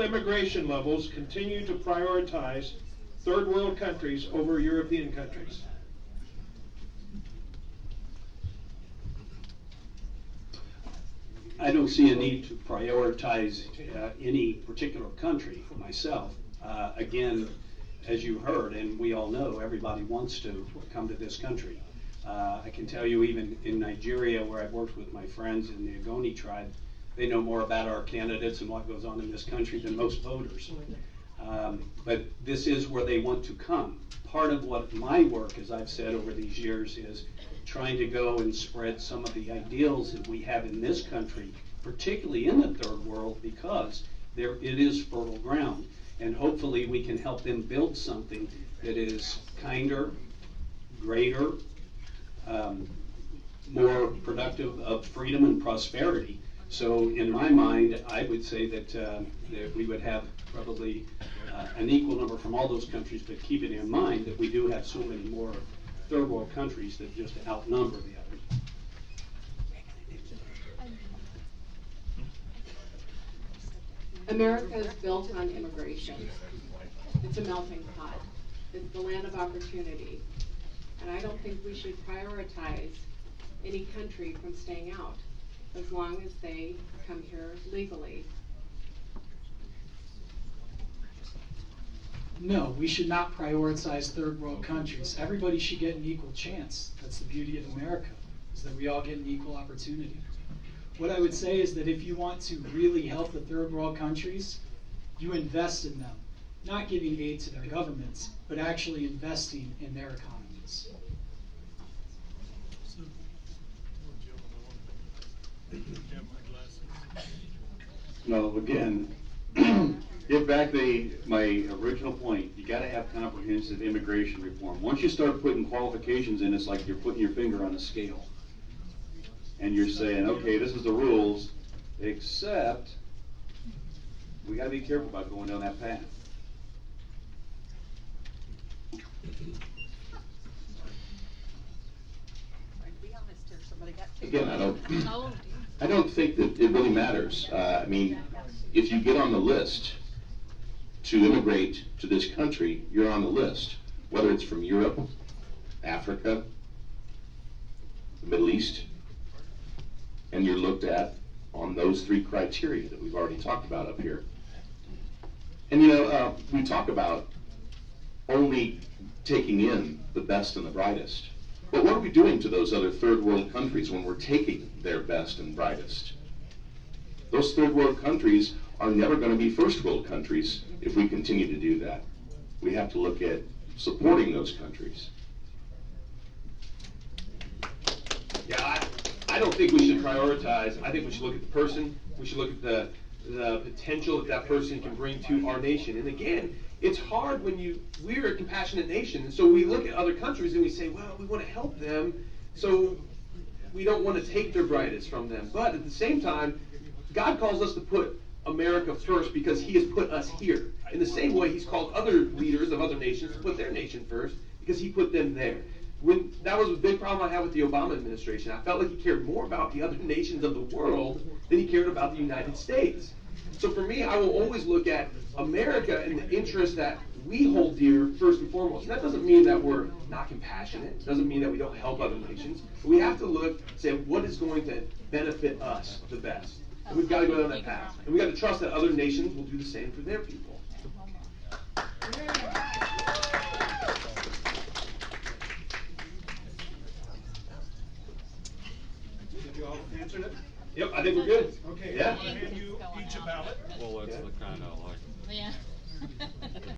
immigration levels continue to prioritize third world countries over European countries? I don't see a need to prioritize any particular country for myself. Again, as you heard, and we all know, everybody wants to come to this country. I can tell you, even in Nigeria, where I've worked with my friends in the Ogoni tribe, they know more about our candidates and what goes on in this country than most voters. But this is where they want to come. Part of what my work, as I've said over these years, is trying to go and spread some of the ideals that we have in this country, particularly in the third world, because it is fertile ground. And hopefully we can help them build something that is kinder, greater, more productive of freedom and prosperity. So in my mind, I would say that we would have probably an equal number from all those countries, but keeping in mind that we do have so many more third world countries that just outnumber the others. America is built on immigration. It's a melting pot. It's the land of opportunity. And I don't think we should prioritize any country from staying out as long as they come here legally. No, we should not prioritize third world countries. Everybody should get an equal chance. That's the beauty of America, is that we all get an equal opportunity. What I would say is that if you want to really help the third world countries, you invest in them. Not giving aid to their governments, but actually investing in their economies. No, again, get back to my original point. You got to have comprehensive immigration reform. Once you start putting qualifications in, it's like you're putting your finger on a scale. And you're saying, okay, this is the rules, except we got to be careful about going down that path. Again, I don't think that it really matters. I mean, if you get on the list to immigrate to this country, you're on the list. Whether it's from Europe, Africa, the Middle East, and you're looked at on those three criteria that we've already talked about up here. And you know, we talk about only taking in the best and the brightest. But what are we doing to those other third world countries when we're taking their best and brightest? Those third world countries are never going to be first world countries if we continue to do that. We have to look at supporting those countries. Yeah, I don't think we should prioritize. I think we should look at the person. We should look at the potential that person can bring to our nation. And again, it's hard when we're a compassionate nation, and so we look at other countries and we say, well, we want to help them, so we don't want to take their brightest from them. But at the same time, God calls us to put America first because He has put us here. In the same way, He's called other leaders of other nations to put their nation first because He put them there. That was a big problem I had with the Obama administration. I felt like he cared more about the other nations of the world than he cared about the United States. So for me, I will always look at America and the interests that we hold dear first and foremost. And that doesn't mean that we're not compassionate. It doesn't mean that we don't help other nations. But we have to look, say, what is going to benefit us the best? And we've got to go down that path. And we've got to trust that other nations will do the same for their people. Did you all answer it? Yep, I think we're good. Okay. Yeah. I'll hand you each a ballot. Well, that's the kind I like. Yeah.